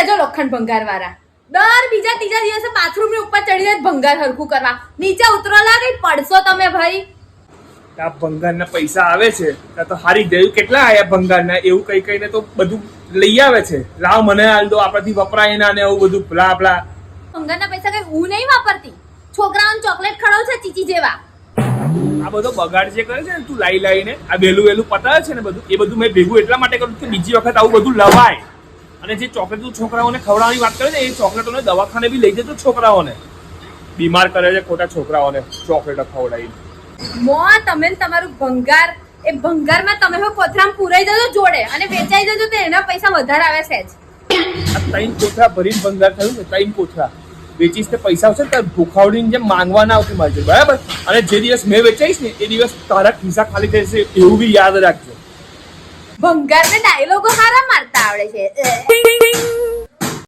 કેજો લોખંડ ભંગાર વાળા દર બીજા ત્રીજા દિવસે બાથરૂમ ની ઉપર ચડીને ભંગાર હરખું કરવા નીચે ઉતરો લાગે પડશો તમે ભાઈ આ ભંગારના પૈસા આવે છે તો હારી ગયું કેટલા આયા ભંગારના એવું કઈ કઈને તો બધું લઈ આવે છે લાવ મને હાલ દો આપણાથી વપરાય ના ને એવું બધું ભલા ભલા ભંગારના પૈસા કઈ હું નહીં વાપરતી છોકરાઓને ચોકલેટ ખવડાવ છે ચીચી જેવા આ બધો બગાડ જે કરે છે ને તું લાઈ લાઈને આ વહેલું પતાવે છે ને બધું એ બધું મેં ભેગું એટલા માટે કરું કે બીજી વખત આવું બધું લવાય અને જે ચોકલેટ છોકરાઓને ખવડાવવાની વાત કરે છે એ ચોકલેટોને દવાખાને બી લઈ જજો છોકરાઓને બીમાર કરે છે ખોટા છોકરાઓને ચોકલેટો ખવડાવીને તમે તમારું ભંગાર એ ભંગારમાં તમે કોથરામાં પુરાઈ જજો જોડે અને વેચાઈ જજો તો એના પૈસા વધારે આવે છે આ 3 કોથળા ભરીને ભંગાર થયું ને 3 કોથળા વેચીશ તે પૈસા આવશે ને ભૂખાવડીને જેમ માંગવાના આવતી મારી બરાબર અને જે દિવસ મેં વેચાઈશ ને એ દિવસ તારા ખિસ્સા ખાલી થશે એવું બી યાદ રાખજો ભંગાર ને ડાયલોગો હારા મારતા આવડે છે